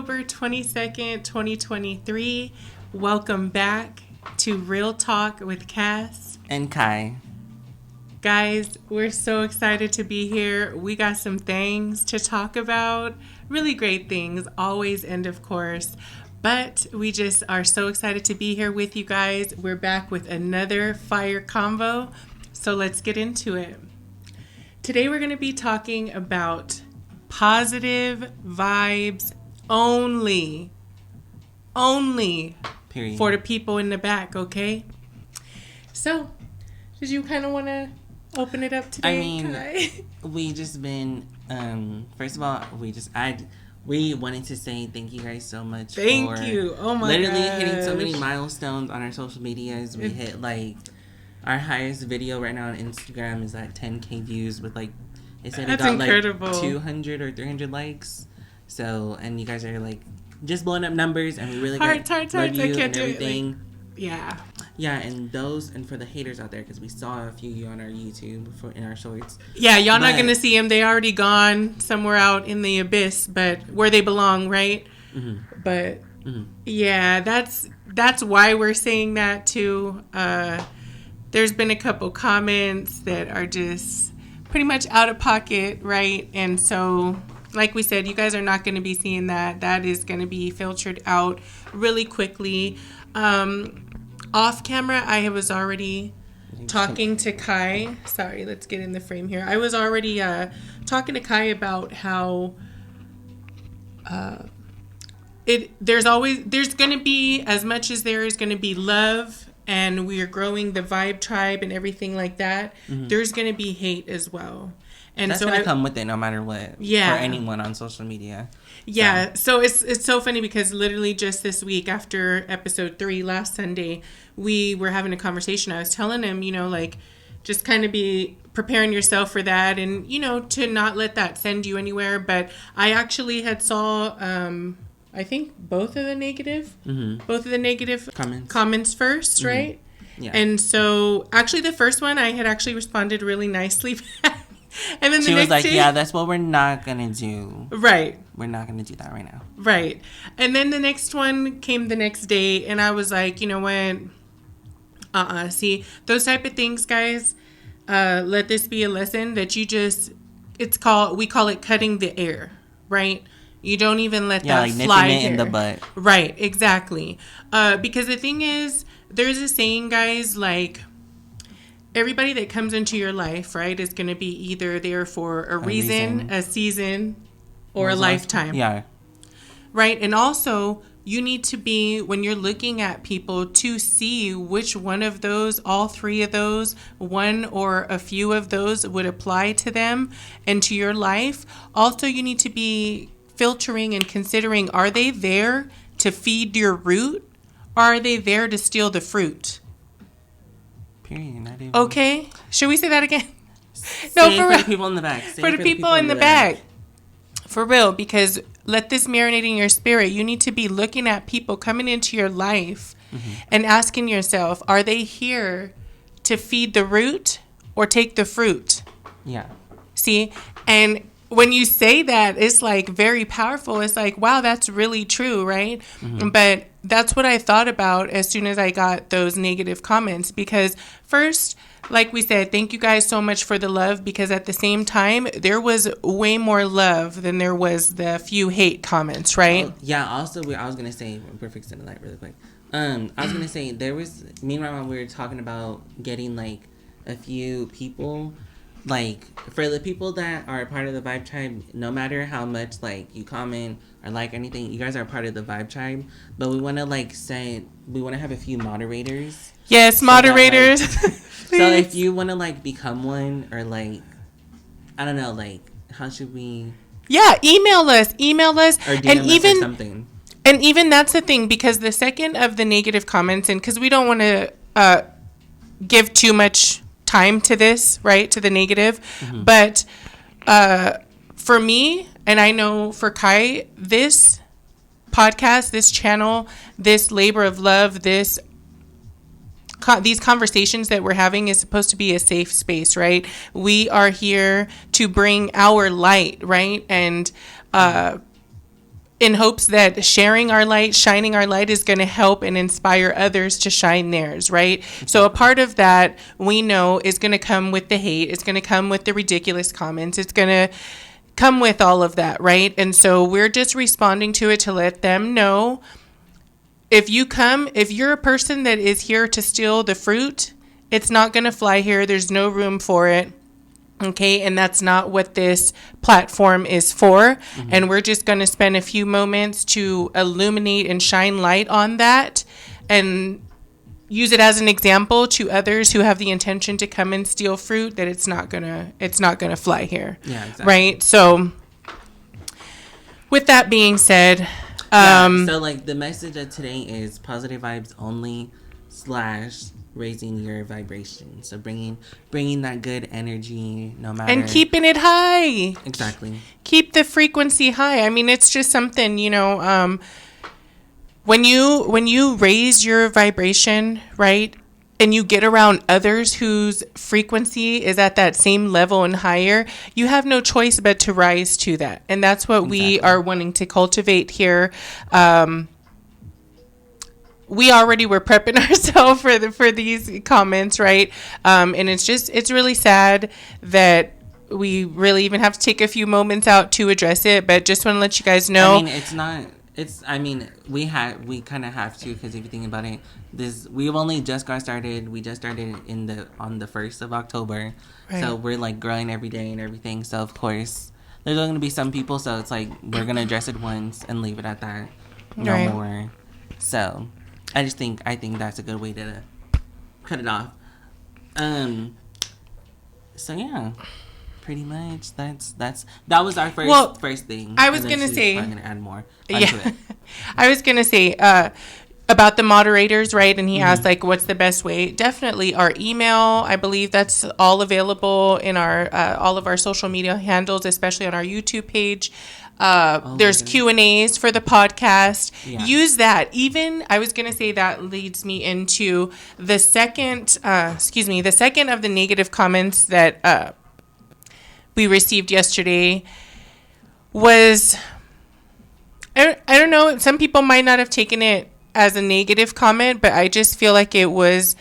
October 22nd, 2023. Welcome back to Real Talk with Cass and Kai. Guys, we're so excited to be here. We got some things to talk about. Really great things, always and of course. But we just are so excited to be here with you guys. We're back with another fire convo. So let's get into it. Today we're going to be talking about positive vibes only. Period. For the people in the back, okay? So, did you kind of want to open it up today, I mean, Kai? we just been, first of all, we wanted to say thank you guys so much Thank you. Oh my god. Literally hitting so many milestones on our social medias. We hit, our highest video right now on Instagram is at 10K views with, it said it got, incredible. 200 or 300 likes. So, and you guys are, just blowing up numbers, and we really love you and everything. Yeah. Yeah, and for the haters out there, because we saw a few on our YouTube in our shorts. Yeah, y'all not going to see them. They already gone somewhere out in the abyss, but where they belong, right? Mm-hmm. But, yeah, that's why we're saying that, too. There's been a couple comments that are just pretty much out of pocket, right? And so, like we said, you guys are not going to be seeing that. That is going to be filtered out really quickly. Off camera, I was already talking to Kai. Sorry, let's get in the frame here. I was already talking to Kai about how there's going to be, as much as there is going to be love, and we are growing the vibe tribe and everything like that, there's going to be hate as well. And that's going to come with it no matter what. Yeah. For anyone on social media. Yeah. So it's so funny because literally just this week after episode 3 last Sunday, we were having a conversation. I was telling him, just kind of be preparing yourself for that and, to not let that send you anywhere. But I actually had saw, I think both of the negative comments first, right? Yeah. And so actually the first one I had actually responded really nicely back. And then she was like, yeah, that's what we're not going to do. Right. We're not going to do that right now. Right. And then the next one came the next day, and I was like, you know what? See, those type of things, guys, let this be a lesson that we call it cutting the air, right? You don't even let that fly nipping it in the butt. Right, exactly. Because the thing is, there's a saying, guys, everybody that comes into your life, right, is going to be either there for a reason, a season, or a lifetime. Yeah. Right? And also, you need to be, when you're looking at people, to see which one of those, all three of those, one or a few of those would apply to them and to your life. Also, you need to be filtering and considering, are they there to feed your root, or are they there to steal the fruit? Period. Not even. Okay. Should we say that again? No, for the people in the back. For the people in the back. For real, because let this marinate in your spirit. You need to be looking at people coming into your life and asking yourself, are they here to feed the root or take the fruit? Yeah. See? And when you say that, it's very powerful. It's wow, that's really true, right? But that's what I thought about as soon as I got those negative comments. Because first, like we said, thank you guys so much for the love. Because at the same time, there was way more love than there was the few hate comments, right? Yeah. Also, I was going to say, we're fixing the light really quick. I was going to say, me and my mom, we were talking about getting a few people. For the people that are a part of the Vibe Tribe, no matter how much, you comment or anything, you guys are a part of the Vibe Tribe. But we want to, we want to have a few moderators. Yes, moderators. So if you want to, become one or, I don't know, how should we... Yeah, email us. Or DM us or something. And even that's the thing, because the second of the negative comments, and because we don't want to give too much time to this, right, to the negative, but for me, and I know for Kai, this podcast, this channel, this labor of love, these conversations that we're having is supposed to be a safe space, right? We are here to bring our light, right? And in hopes that sharing our light, shining our light is going to help and inspire others to shine theirs, right? Exactly. So a part of that we know is going to come with the hate. It's going to come with the ridiculous comments. It's going to come with all of that, right? And so we're just responding to it to let them know, if you're a person that is here to steal the fruit, it's not going to fly here. There's no room for it. Okay, and that's not what this platform is for. Mm-hmm. And we're just going to spend a few moments to illuminate and shine light on that and use it as an example to others who have the intention to come and steal fruit, that it's not gonna fly here. Yeah, exactly. Right? So with that being said, so like the message of today is positive vibes only / raising your vibration. So bringing that good energy, no matter, and keeping it high. Exactly. Keep the frequency high. I mean, it's just something, when you raise your vibration, right, and you get around others whose frequency is at that same level and higher, you have no choice but to rise to that. And that's what we are wanting to cultivate here. We already were prepping ourselves for these comments, right? And it's really sad that we really even have to take a few moments out to address it. But just want to let you guys know. We kind of have to, because if you think about it, we've only just got started. We just started on the 1st of October, right. So we're like growing every day and everything. So of course there's going to be some people. So it's like we're gonna address it once and leave it at that, no right. more. So. I think that's a good way to cut it off. So yeah, pretty much that was our first thing. I was gonna say I'm gonna add more. Yeah, I was gonna say about the moderators, right? And he asked like, what's the best way? Definitely our email. I believe that's all available in our all of our social media handles, especially on our YouTube page. There's Q&As for the podcast. Yeah. Use that. Even, I was going to say that leads me into the second of the negative comments that we received yesterday was, I don't know, some people might not have taken it as a negative comment, but I just feel like it was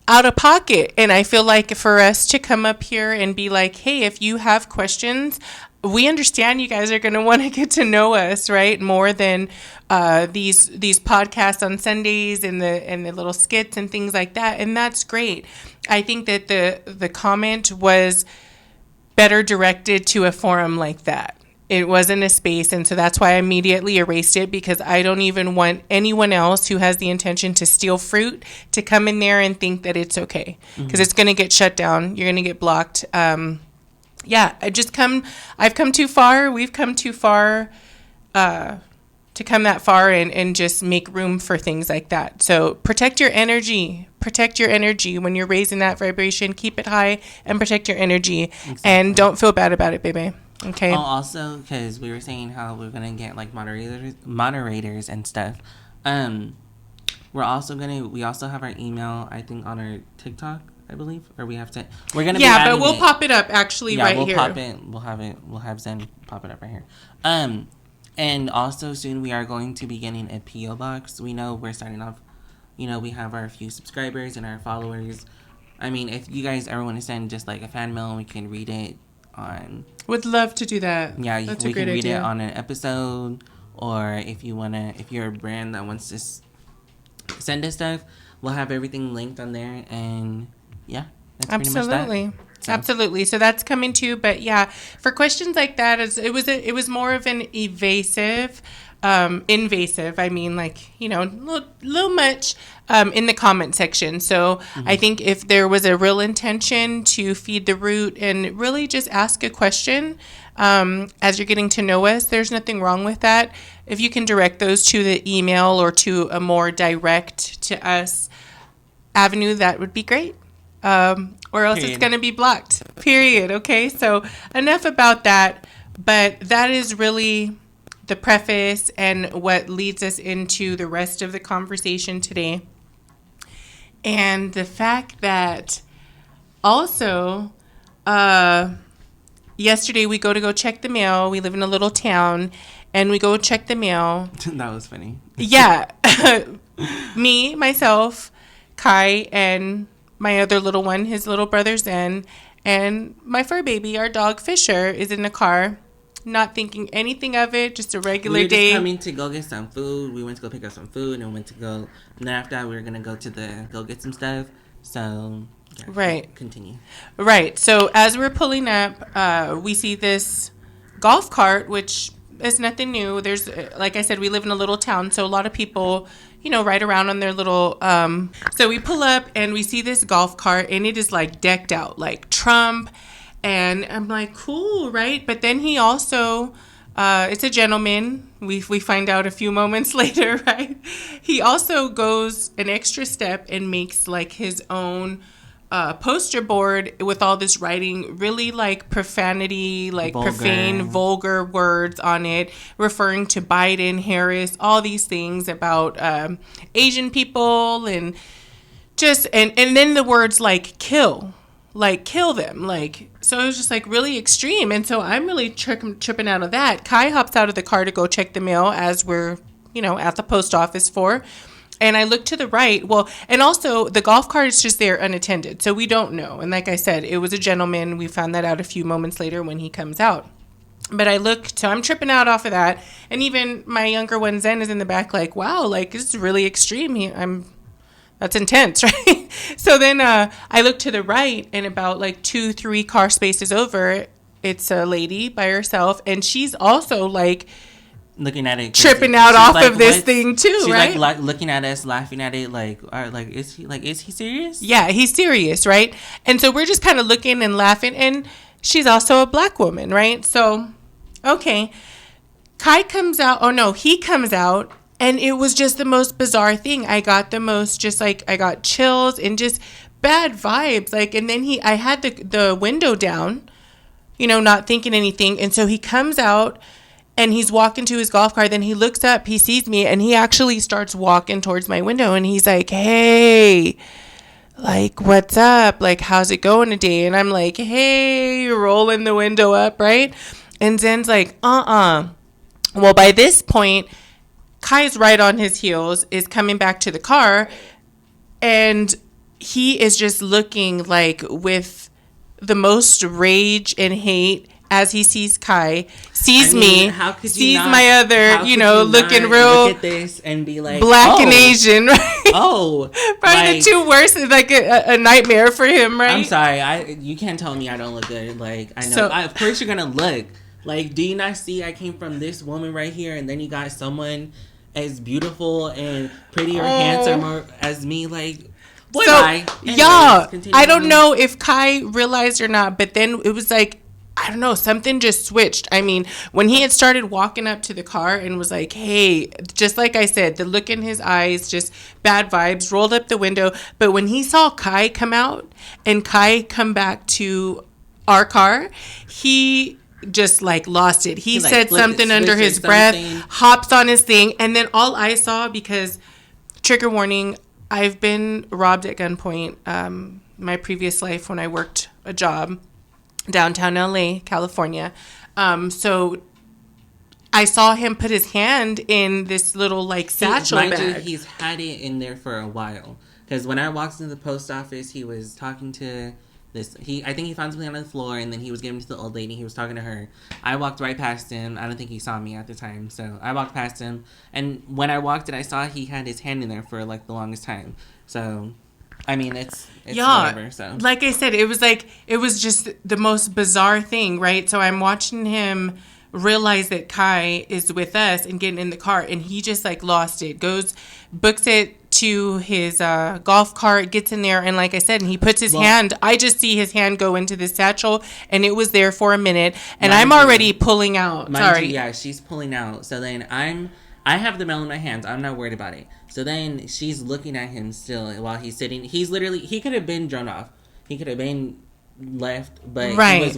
out of pocket. And I feel like for us to come up here and be like, hey, if you have questions, we understand you guys are going to want to get to know us, right? More than these podcasts on Sundays and the little skits and things like that. And that's great. I think that the comment was better directed to a forum like that. It wasn't a space. And so that's why I immediately erased it, because I don't even want anyone else who has the intention to steal fruit to come in there and think that it's okay, because it's going to get shut down. You're going to get blocked. Yeah, I've come too far. We've come too far to come that far and just make room for things like that. So protect your energy. Protect your energy when you're raising that vibration. Keep it high and protect your energy. Exactly. And don't feel bad about it, baby. Okay. Oh, also, because we were saying how we're going to get like moderators and stuff. We also have our email, I think, on our TikTok, I believe, or we're gonna be but we'll pop it up actually right here. We'll have Zen pop it up right here. And also soon we are going to be getting a PO box. We know we're starting off, we have our few subscribers and our followers. I mean, if you guys ever want to send just like a fan mail, we can read it on. Would love to do that. Yeah, we can read it on an episode, or if you're a brand that wants to send us stuff, we'll have everything linked on there. And yeah, that's absolutely. Pretty much that. So. Absolutely. So that's coming too. But yeah, for questions like that, it was more of an invasive. I mean, like, little much in the comment section. So I think if there was a real intention to feed the root and really just ask a question as you're getting to know us, there's nothing wrong with that. If you can direct those to the email or to a more direct to us avenue, that would be great. Or else it's going to be blocked. Period. Okay. So enough about that. But that is really the preface and what leads us into the rest of the conversation today. And the fact that also yesterday we go check the mail. We live in a little town. and we go check the mail. That was funny. Yeah. Me, myself, Kai, and my other little one, his little brother Zen, and my fur baby, our dog Fisher, is in the car, not thinking anything of it, just a regular we were day. Just coming to go get some food. We went to go pick up some food, and and then after that, we were gonna go get some stuff. So, yeah, right. Continue. Right. So as we're pulling up, we see this golf cart, which is nothing new. There's, like I said, we live in a little town, so a lot of people, ride around on their little. So we pull up and we see this golf cart, and it is like decked out, like Trump, and I'm like, cool, right? But then he also, it's a gentleman. We find out a few moments later, right? He also goes an extra step and makes like his own poster board with all this writing, really like profanity, like profane, vulgar words on it, referring to Biden, Harris, all these things about Asian people, and just and then the words like kill them, like, so it was just like really extreme. And so I'm really tripping out of that. Kai hops out of the car to go check the mail, as we're at the post office for. And I look to the right. Well, and also the golf cart is just there unattended. So we don't know. And like I said, it was a gentleman. We found that out a few moments later when he comes out. But I'm tripping out off of that. And even my younger one, Zen, is in the back like, wow, like this is really extreme. That's intense, right? So then I look to the right, and about like 2-3 car spaces over, it's a lady by herself. And she's also like, looking at it, tripping out off of this thing too, she's right? Like looking at us, laughing at it, is he serious? Yeah, he's serious, right? And so we're just kind of looking and laughing, and she's also a black woman, right? So, okay, Kai comes out. Oh no, he comes out, and it was just the most bizarre thing. I got I got chills and just bad vibes, like. And then I had the window down, not thinking anything, and so he comes out. And he's walking to his golf cart. Then he looks up, he sees me, and he actually starts walking towards my window. And he's like, hey, like, what's up? Like, how's it going today? And I'm like, hey, rolling the window up, right? And Zen's like, Well, by this point, Kai's right on his heels, is coming back to the car. And he is just looking like with the most rage and hate as he sees Kai, sees me, sees my other, looking real look at this and be like, black and Asian, right? Oh, probably the two worst. Is like a nightmare for him, right? I'm sorry, you can't tell me I don't look good. Like, I know, of course you're gonna look. Like, do you not see I came from this woman right here, and then you got someone as beautiful and pretty or handsome as me, like. Boy, so, y'all, I don't know if Kai realized or not, but then it was like, I don't know, something just switched. I mean, when he had started walking up to the car and was like, hey, just like I said, the look in his eyes, just bad vibes, rolled up the window. But when he saw Kai come out and Kai come back to our car, he just like lost it. He said something under his breath, hops on his thing. And then all I saw, because trigger warning, I've been robbed at gunpoint my previous life when I worked a job downtown LA, California. So I saw him put his hand in this little like satchel bag. He's had it in there for a while. Because when I walked into the post office, he was talking to this. I think he found something on the floor, and then he was giving it to the old lady. He was talking to her. I walked right past him. I don't think he saw me at the time, so I walked past him. And when I walked in, I saw he had his hand in there for like the longest time. So. I mean, it's whatever, so. Like I said, it was just the most bizarre thing, right? So I'm watching him realize that Kai is with us and getting in the car, and he just like lost it, books it to his golf cart, gets in there, and like I said, and he puts his hand, I just see his hand go into the satchel, and it was there for a minute, and I'm already pulling out. Sorry. Yeah, she's pulling out. So then I have the mail in my hands. I'm not worried about it. So then she's looking at him still while he's sitting. He could have been drawn off. He could have been left, but he was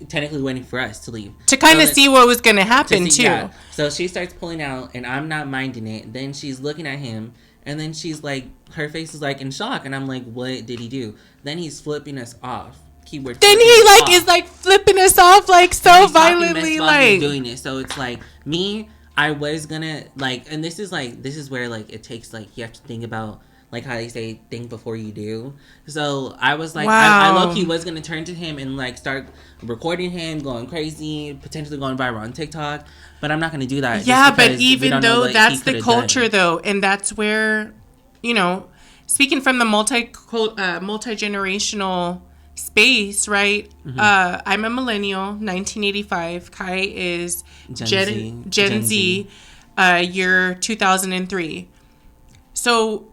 technically waiting for us to leave. To kind of see what was going to happen, too. Yeah. So she starts pulling out, and I'm not minding it. Then she's looking at him, and then she's like, her face is like in shock, and I'm like, what did he do? Then he's flipping us off. keyboard. Then he like is like flipping us off like so violently, like doing it. So it's like me. I was gonna like, and this is where like it takes like you have to think about like how they say think before you do. So I was like, I low-key was gonna turn to him and like start recording him going crazy, potentially going viral on TikTok, but I'm not gonna do that. Yeah, but even though that's the culture though, and that's where, you know, speaking from the multi-generational space, right? Mm-hmm. I'm a millennial, 1985. Kai is Gen Z, year 2003. So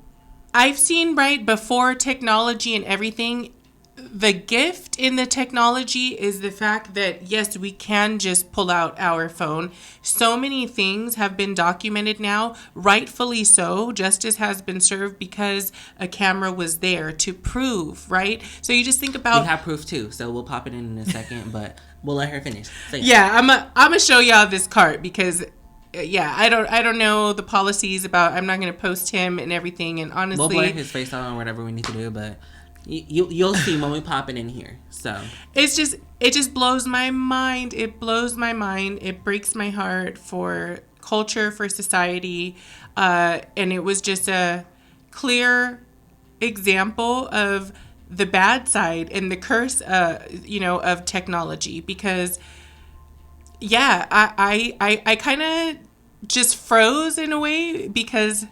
I've seen, right, before technology and everything, the gift in the technology is the fact that, yes, we can just pull out our phone. So many things have been documented now, rightfully so. Justice has been served because a camera was there to prove, right? So you just think about... We have proof too, so we'll pop it in a second, but we'll let her finish. So, yeah, I'm gonna show y'all this cart because... Yeah, I don't know the policies about... I'm not going to post him and everything, and honestly... We'll blur his face out or whatever we need to do, but you'll see when we pop it in here, so... It just blows my mind. It blows my mind. It breaks my heart for culture, for society, and it was just a clear example of the bad side and the curse, of technology, because... Yeah, I kind of just froze in a way because,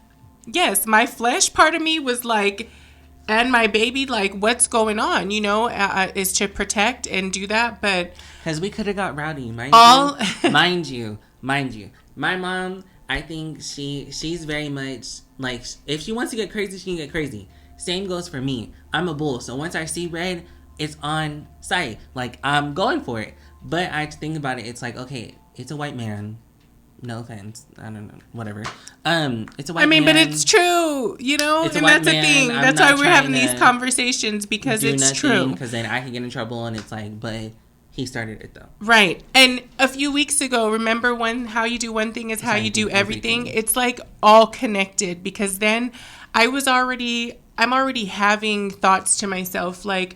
yes, my flesh part of me was like, and my baby, like, what's going on, is to protect and do that, but... Because we could have got rowdy, mind you. My mom, I think she's very much, like, if she wants to get crazy, she can get crazy. Same goes for me. I'm a bull, so once I see red, it's on sight. Like, I'm going for it. But I think about it, it's like, okay, it's a white man. No offense. I don't know. Whatever. It's a white man. But it's true, and that's the thing. That's why we're having these conversations, because it's true. Because then I can get in trouble, and it's like, but he started it, though. Right. And a few weeks ago, remember how you do one thing is how you do everything? It's like all connected, because then I'm already having thoughts to myself, like,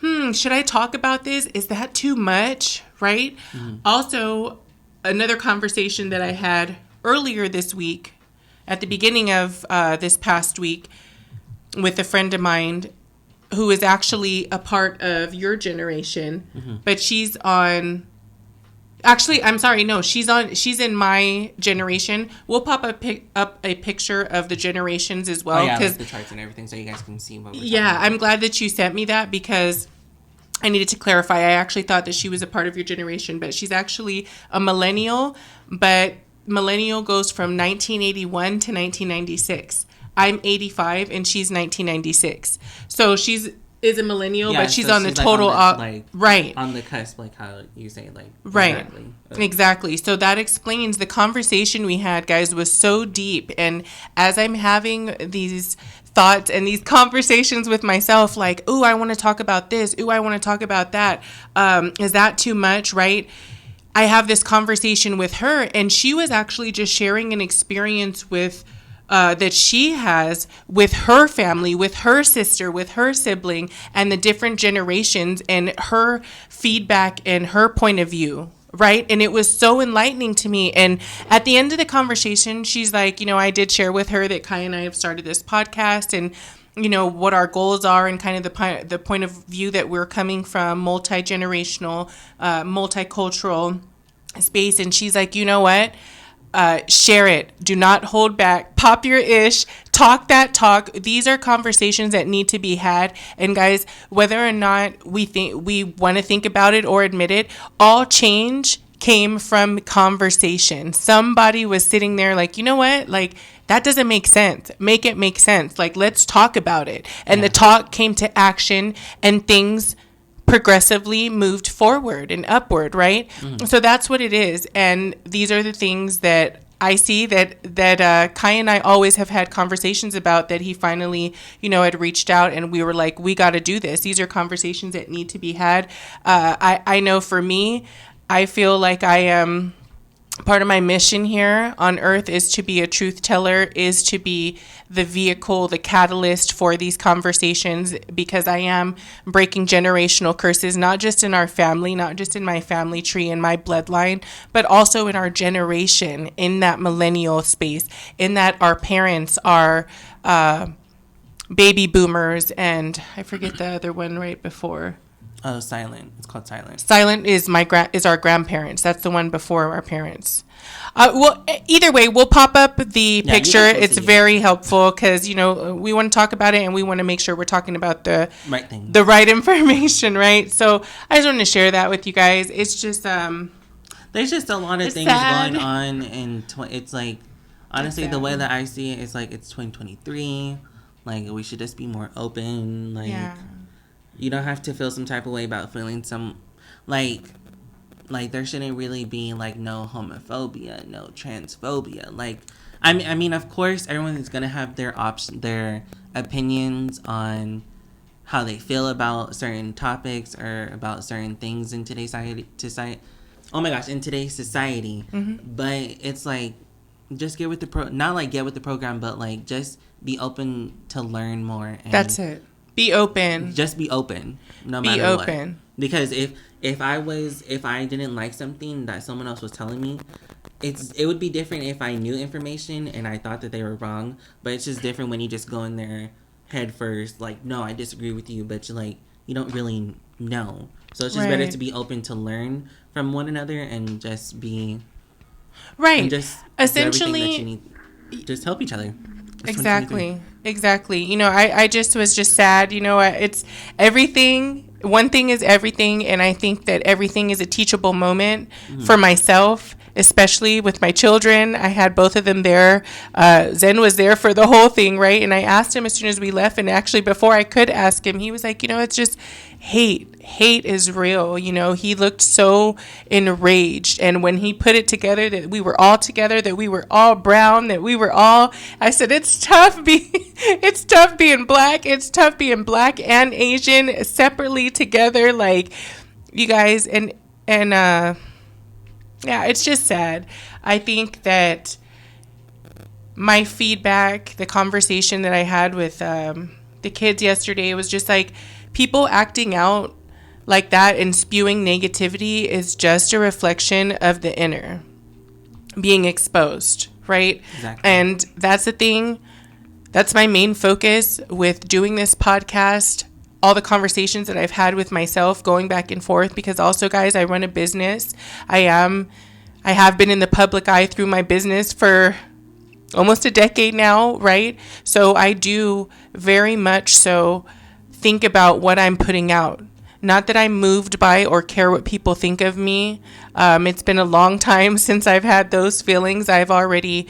should I talk about this? Is that too much? Right? Mm-hmm. Also, another conversation that I had earlier this week, at the beginning of this past week, with a friend of mine who is actually a part of your generation, mm-hmm. but she's on... Actually, I'm sorry, no, she's in my generation. We'll pop up a picture of the generations as well. Oh, yeah, like the charts and everything, so you guys can see what we're talking about. I'm glad that you sent me that, because I needed to clarify. I actually thought that she was a part of your generation, but she's actually a millennial, but millennial goes from 1981 to 1996. I'm 85 and she's 1996. So is a millennial, but she's on the total... right. On the cusp, like how you say, like... Right. Exactly. So that explains the conversation we had, guys, was so deep. And as I'm having these thoughts and these conversations with myself, like, ooh, I want to talk about this. Ooh, I want to talk about that. Is that too much? Right. I have this conversation with her, and she was actually just sharing an experience with that she has with her family, with her sister, with her sibling, and the different generations, and her feedback and her point of view. Right. And it was so enlightening to me. And at the end of the conversation, she's like, I did share with her that Kai and I have started this podcast, and, what our goals are, and kind of the point of view that we're coming from, multi-generational, multicultural space. And she's like, you know what? Share it. Do not hold back. Pop your ish. Talk that talk. These are conversations that need to be had. And guys, whether or not we want to think about it or admit it, all change came from conversation. Somebody was sitting there like, you know what? Like, that doesn't make sense. Make it make sense. Like, let's talk about it. And the talk came to action, and things progressively moved forward and upward, right? Mm-hmm. So that's what it is. And these are the things that I see that Kai and I always have had conversations about, that he finally, had reached out, and we were like, we got to do this. These are conversations that need to be had. I know for me, I feel like I am part of my mission here on earth is to be a truth teller, is to be the vehicle, the catalyst for these conversations, because I am breaking generational curses, not just in our family, not just in my family tree, in my bloodline, but also in our generation, in that millennial space, in that our parents are baby boomers, and I forget the other one right before. Oh, silent. It's called silent. Silent is our grandparents. That's the one before our parents. Well, either way, we'll pop up the picture. It's very helpful because, we want to talk about it and we want to make sure we're talking about the right thing, the right information, right? So I just wanted to share that with you guys. It's just there's just a lot of things sad. Going on, and it's like, honestly, the way that I see it is like it's 2023. Like, we should just be more open. Like, you don't have to feel some type of way about feeling some, like there shouldn't really be, like, no homophobia, no transphobia. Like, I mean, of course, everyone is going to have their opinions on how they feel about certain topics or about certain things in today's society. Oh my gosh, in today's society. Mm-hmm. But it's like, just get with the not like get with the program, but like just be open to learn more. And that's it. Be open. Just be open, no matter what. Be open. Because if I didn't like something that someone else was telling me, it would be different if I knew information and I thought that they were wrong. But it's just different when you just go in there head first, like, no, I disagree with you, but you don't really know. So it's just better to be open to learn from one another and just be and just essentially that you need, just help each other. Exactly. I just was just sad. It's everything. One thing is everything, and I think that everything is a teachable moment for myself, especially with my children. I had both of them there. Zen was there for the whole thing, right? And I asked him as soon as we left, and actually before I could ask him, he was like, it's just hate. Hate is real. He looked so enraged. And when he put it together that we were all together, that we were all brown, that we were all, I said, it's tough being black. It's tough being black and Asian separately together. Like, you guys, and yeah, it's just sad. I think that my feedback, the conversation that I had with the kids yesterday was just like, people acting out like that and spewing negativity is just a reflection of the inner being exposed, right? Exactly. And that's the thing. That's my main focus with doing this podcast, all the conversations that I've had with myself going back and forth, because also, guys, I run a business. I have been in the public eye through my business for almost a decade now, right? So I do very much so think about what I'm putting out. Not that I'm moved by or care what people think of me. It's been a long time since I've had those feelings. I've already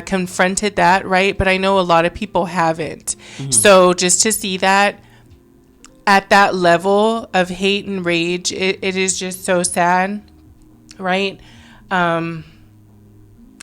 confronted that, right? But I know a lot of people haven't. Mm-hmm. So just to see that at that level of hate and rage, it is just so sad, right?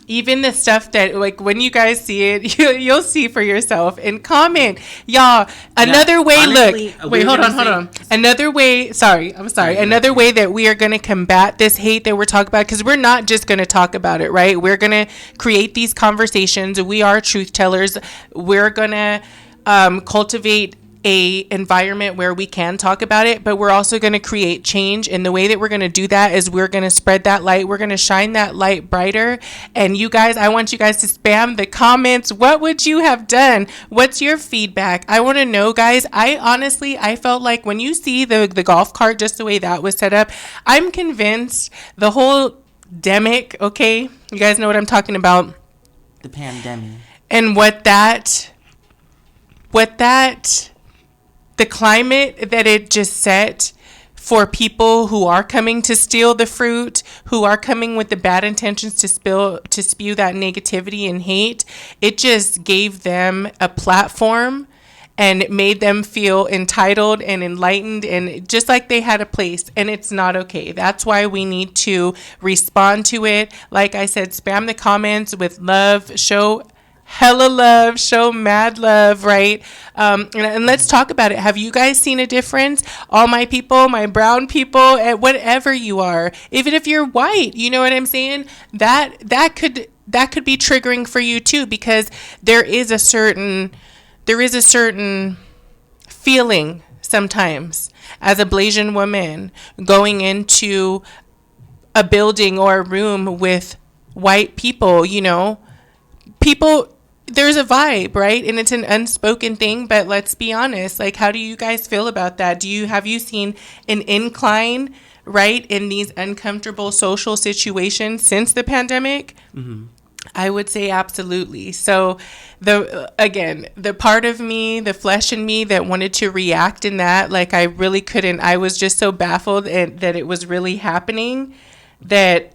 Even the stuff that, like, when you guys see it, you'll see for yourself and comment. Y'all, another way, honestly, look. Wait, hold on. Another way, another way that we are going to combat this hate that we're talking about, because we're not just going to talk about it, right? We're going to create these conversations. We are truth tellers. We're going to cultivate a environment where we can talk about it, but we're also going to create change. And the way that we're going to do that is we're going to spread that light. We're going to shine that light brighter. And you guys, I want you guys to spam the comments. What would you have done? What's your feedback? I want to know, guys. I felt like when you see the golf cart, just the way that was set up, I'm convinced the whole demic, okay? You guys know what I'm talking about. The pandemic. And the climate that it just set for people who are coming to steal the fruit, who are coming with the bad intentions to spew that negativity and hate, it just gave them a platform and it made them feel entitled and enlightened and just like they had a place. And it's not okay. That's why we need to respond to it. Like I said, spam the comments with love, show hella love, show mad love, right? And let's talk about it. Have you guys seen a difference? All my people, my brown people, and whatever you are, even if you're white, you know what I'm saying? That could be triggering for you too, because there is a certain feeling sometimes as a Blasian woman going into a building or a room with white people, people, there's a vibe, right? And it's an unspoken thing, but let's be honest, like, how do you guys feel about that? Have you seen an incline, right, in these uncomfortable social situations since the pandemic? Mm-hmm. I would say absolutely. So the part of me, the flesh in me that wanted to react in that, like, I really couldn't. I was just so baffled that it was really happening that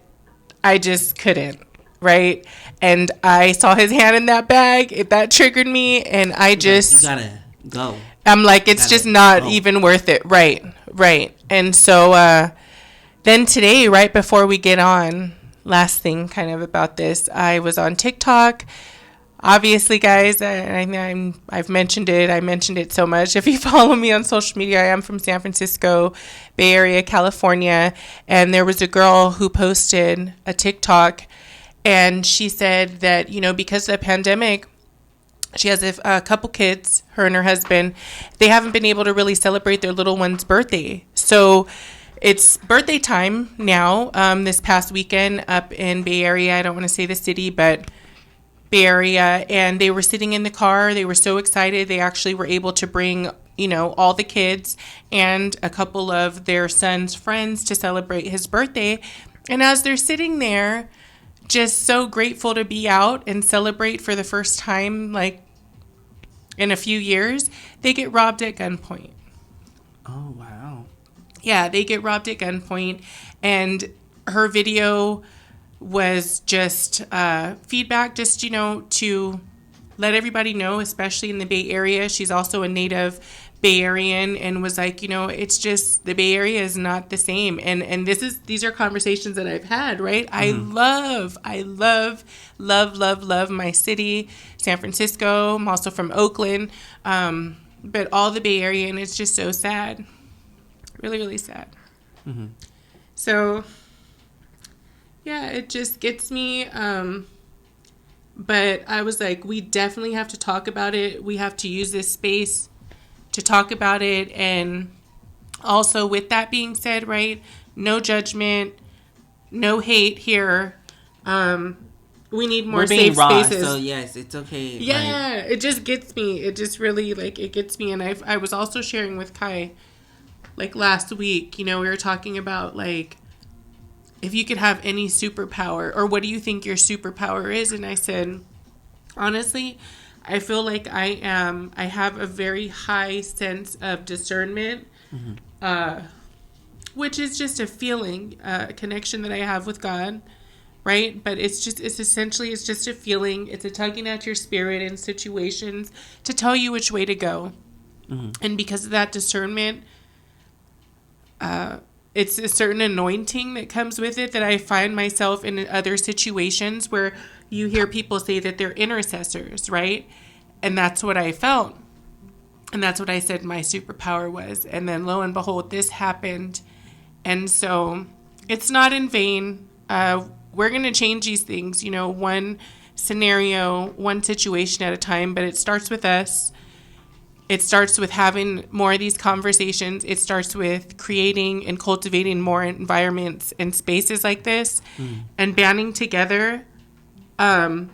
I just couldn't, right? And I saw his hand in that bag. That triggered me, and I just... You gotta go. I'm like, it's just not even worth it. Right. And so then today, right before we get on, last thing kind of about this, I was on TikTok. Obviously, guys, I've mentioned it. I mentioned it so much. If you follow me on social media, I am from San Francisco, Bay Area, California. And there was a girl who posted a TikTok, and she said that, because of the pandemic, she has a couple kids, her and her husband. They haven't been able to really celebrate their little one's birthday. So it's birthday time now, this past weekend up in Bay Area. I don't want to say the city, but Bay Area. And they were sitting in the car. They were so excited. They actually were able to bring, all the kids and a couple of their son's friends to celebrate his birthday. And as they're sitting there, just so grateful to be out and celebrate for the first time, like, in a few years, they get robbed at gunpoint. Oh, wow. Yeah, they get robbed at gunpoint, and her video was just feedback, just, to let everybody know, especially in the Bay Area. She's also a native Bay Arean, and was like, it's just, the Bay Area is not the same. And these are conversations that I've had, right? Mm-hmm. I love my city, San Francisco. I'm also from Oakland, but all the Bay Area, and it's just so sad. Really, really sad. Mm-hmm. So, yeah, it just gets me. But I was like, we definitely have to talk about it. We have to use this space to talk about it. And also, with that being said, right, no judgment, no hate here. We need more safe spaces. So yes, it's okay. Yeah, it just gets me. It just really, it gets me. And I was also sharing with Kai, last week, we were talking about, if you could have any superpower, or what do you think your superpower is? And I said, honestly, I feel like I have a very high sense of discernment, mm-hmm. Which is just a feeling, a connection that I have with God, right? But it's just a feeling. It's a tugging at your spirit in situations to tell you which way to go. Mm-hmm. And because of that discernment, it's a certain anointing that comes with it, that I find myself in other situations where you hear people say that they're intercessors, right? And that's what I felt. And that's what I said my superpower was. And then lo and behold, this happened. And so it's not in vain. We're going to change these things, one scenario, one situation at a time, but it starts with us. It starts with having more of these conversations. It starts with creating and cultivating more environments and spaces like this, and banding together to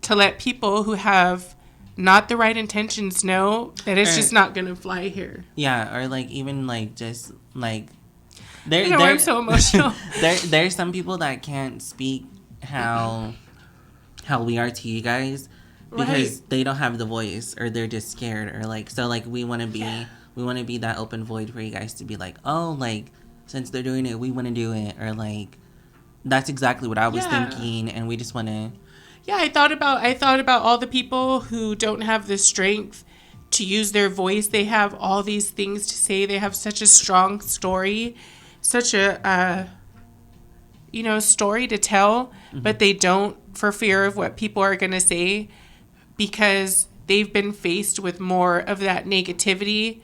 let people who have not the right intentions know that it's just not going to fly here. Yeah, or even just I'm so emotional. There's some people that can't speak how we are to you guys. Because they don't have the voice, or they're just scared, or we want to be that open void for you guys to be like, oh, since they're doing it, we want to do it, or that's exactly what I was thinking, and we just want to. Yeah, I thought about all the people who don't have the strength to use their voice. They have all these things to say. They have such a strong story, such a story to tell, mm-hmm. but they don't, for fear of what people are going to say. because they've been faced with more of that negativity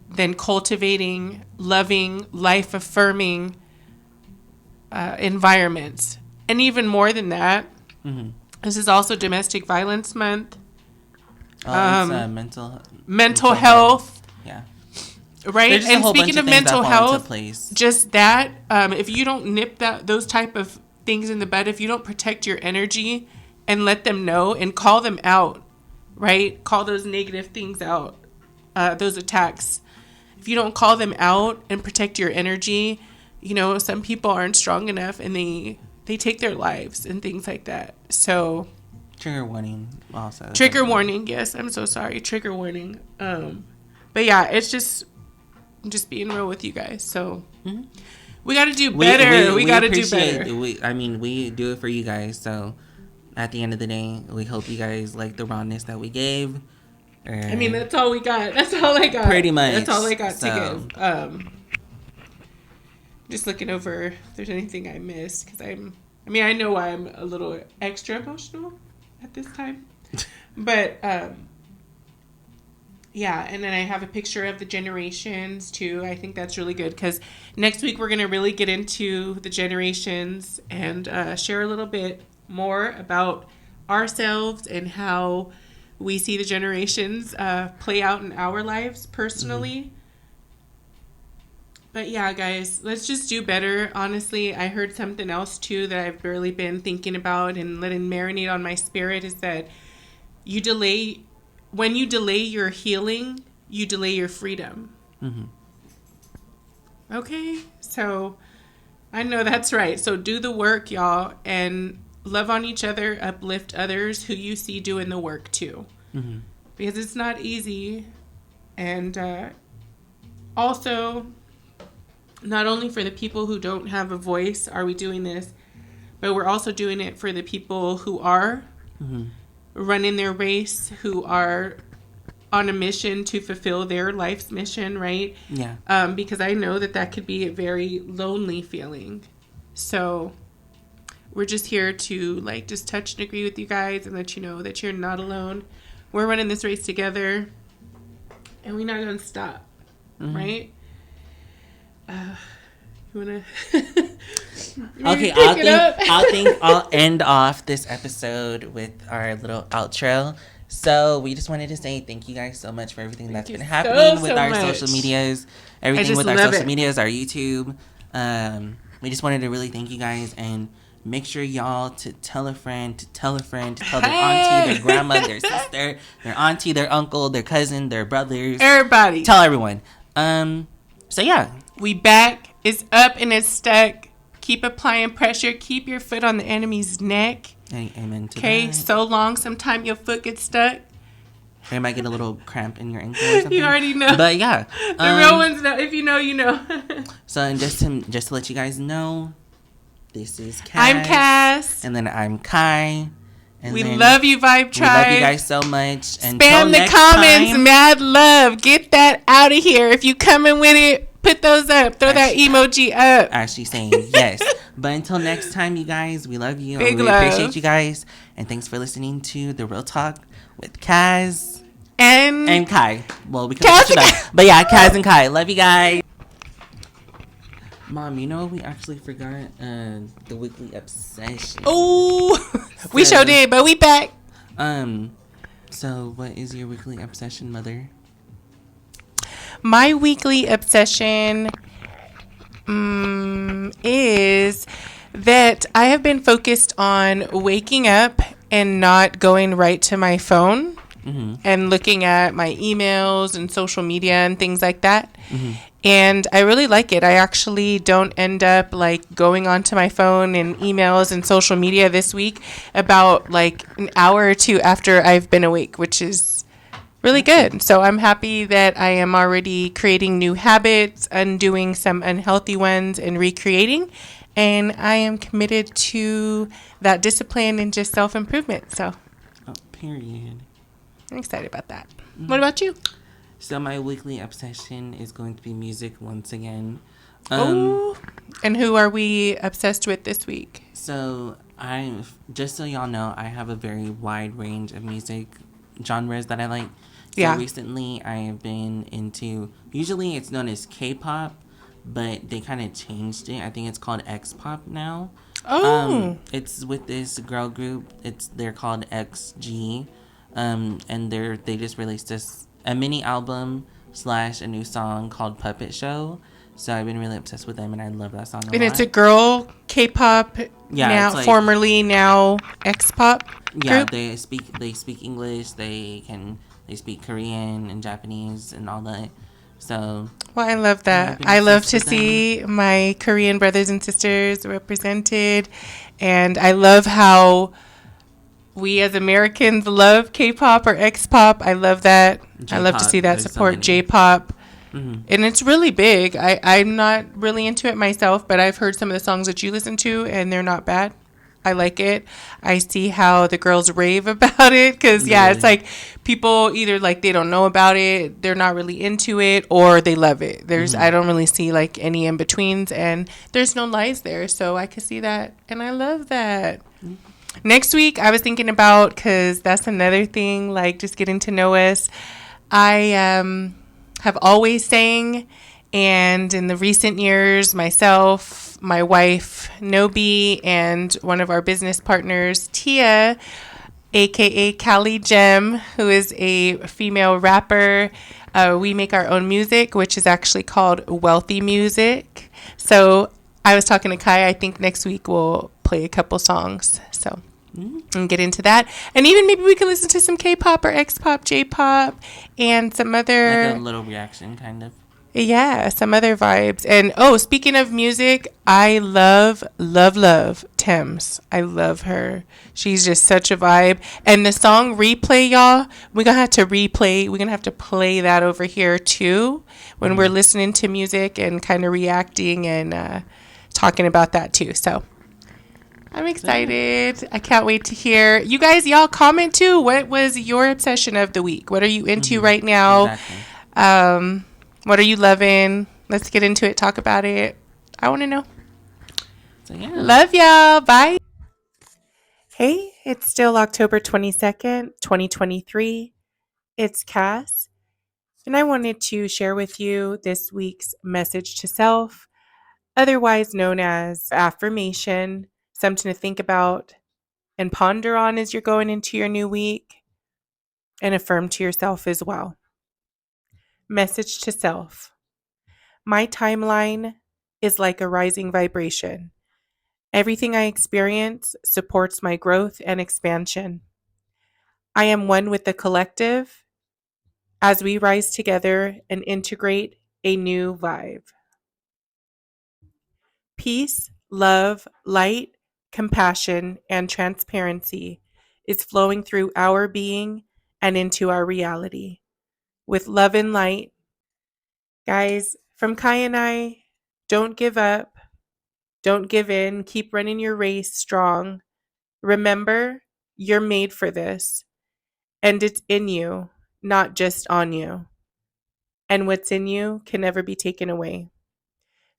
than cultivating, loving, life-affirming environments. And even more than that, this is also Domestic Violence Month. It's mental health. Yeah. Right? And speaking of mental health, just that, if you don't nip those type of things in the bud, if you don't protect your energy and let them know and call them out, right? Call those negative things out, those attacks. If you don't call them out and protect your energy, you know, some people aren't strong enough and they take their lives and things like that. So trigger warning also. Trigger warning, yes. I'm so sorry. Trigger warning. But yeah, it's just being real with you guys. So we got to do better. We got to do better. We do it for you guys. So at the end of the day, we hope you guys like the rawness that we gave. I mean, that's all we got. That's all I got. Pretty much. That's all I got to give. Just looking over if there's anything I missed, because I know I'm a little extra emotional at this time. But, yeah, and then I have a picture of the generations, too. I think that's really good, because next week we're going to really get into the generations and share a little bit more about ourselves and how we see the generations play out in our lives personally. But yeah, guys, let's just do better. Honestly, I heard something else too that I've really been thinking about and letting marinate on my spirit is that when you delay your healing, you delay your freedom. Okay? So I know that's right. So do the work, y'all, and love on each other, uplift others who you see doing the work too. Because it's not easy. And also, not only for the people who don't have a voice are we doing this, but we're also doing it for the people who are running their race, who are on a mission to fulfill their life's mission, right? Yeah. Because I know that could be a very lonely feeling. So we're just here to just touch and agree with you guys and let you know that you're not alone. We're running this race together, and we're not going to stop, right? You wanna? Okay, I think I'll end off this episode with our little outro. So we just wanted to say thank you guys so much for everything that's been happening with our social medias, everything with our social medias, our YouTube. We just wanted to really thank you guys and make sure y'all to tell a friend, to tell their auntie, their grandma, their sister, their auntie, their uncle, their cousin, their brothers. Everybody. Tell everyone. So yeah. We back. It's up and it's stuck. Keep applying pressure. Keep your foot on the enemy's neck. Amen to that. Okay, so long. Sometime your foot gets stuck. Or you might get a little cramp in your ankle or something. You already know. But yeah. The real ones know. If you know, you know. So and just to let you guys know, this is Cass. I'm Cass. And then I'm Kai. And we love you, Vibe Tribe. We love you guys so much. Spam the comments, mad love. Get that out of here. If you coming with it, put those up. Throw that emoji up. Actually saying yes. But until next time, you guys, we love you. Big we love. Appreciate you guys. And thanks for listening to The Real Talk with Kaz and Kai. Well, we can switch it up. But yeah, Kaz and Kai. Love you guys. Mom, you know we actually forgot the weekly obsession. Oh, we sure did, but we back. So what is your weekly obsession, Mother? My weekly obsession is that I have been focused on waking up and not going right to my phone and looking at my emails and social media and things like that. And I really like it. I actually don't end up going onto my phone and emails and social media this week about an hour or two after I've been awake, which is really good. So I'm happy that I am already creating new habits, undoing some unhealthy ones, and recreating. And I am committed to that discipline and just self-improvement. So, period. I'm excited about that. What about you? So my weekly obsession is going to be music once again. And who are we obsessed with this week? So just so y'all know, I have a very wide range of music genres that I like. So Yeah. recently I have been into, usually it's known as K-pop, but they kind of changed it. I think it's called X-pop now. Oh. It's with this girl group. They're called XG, and they just released this a mini album slash a new song called Puppet Show. So I've been really obsessed with them, and I love that song a And it's a lot. girl K-pop, Yeah, it's now like, formerly now X-pop yeah, group. they speak English. They speak Korean and Japanese and all that. So Well, I love yeah, I've that. been I love obsessed to with them. see my Korean brothers and sisters represented. And I love how we as Americans love K-pop or X-pop. I love that. I love to J-pop, see that there's so support many. J-pop. Hmm. And it's really big. I'm not really into it myself, but I've heard some of the songs that you listen to, and they're not bad. I like it. I see how the girls rave about it because, yeah, it's Literally. like people either like they don't know about it, they're not really into it, or they love it. I Hmm. don't really see like any in betweens, and there's no lies there. So I could see that, and I love that. Next week, I was thinking about, because that's another thing, like just getting to know us. I have always sang, and in the recent years, myself, my wife, Nobi, and one of our business partners, Tia, aka Callie Gem, who is a female rapper. We make our own music, which is actually called Wealthy Music. So I was talking to Kai. I think next week we'll play a couple songs. So and get into that, and even maybe we can listen to some K-pop or X-pop, J-pop, and some Like a other, little reaction, kind of. yeah, some other vibes. And oh, speaking of music, I love Thames. I love her. She's just such a vibe. And the song Replay, y'all, we're gonna have to replay. We're gonna have to play that over here too when we're Hmm. listening to music and kind of reacting and talking about that too. So I'm So yeah. excited. I can't wait to hear you guys. Y'all comment too. What was your obsession of the week? What are you into Hmm. right now? Exactly. Um, what are you loving? Let's get into it. Talk about it. I want to know. So yeah. Love y'all. Bye. Hey, it's still October 22nd, 2023. It's Cass, and I wanted to share with you this week's message to self, otherwise known as affirmation, something to think about and ponder on as you're going into your new week, and affirm to yourself as well. Message to self. My timeline is like a rising vibration. Everything I experience supports my growth and expansion. I am one with the collective as we rise together and integrate a new vibe. Peace, love, light, compassion, and transparency is flowing through our being and into our reality. With love and light, guys, from Kai and I, don't give up, don't give in, keep running your race strong. Remember, you're made for this, and it's in you, not just on you. And what's in you can never be taken away.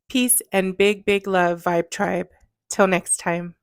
Peace and big, big love, Vibe Tribe. Till next time.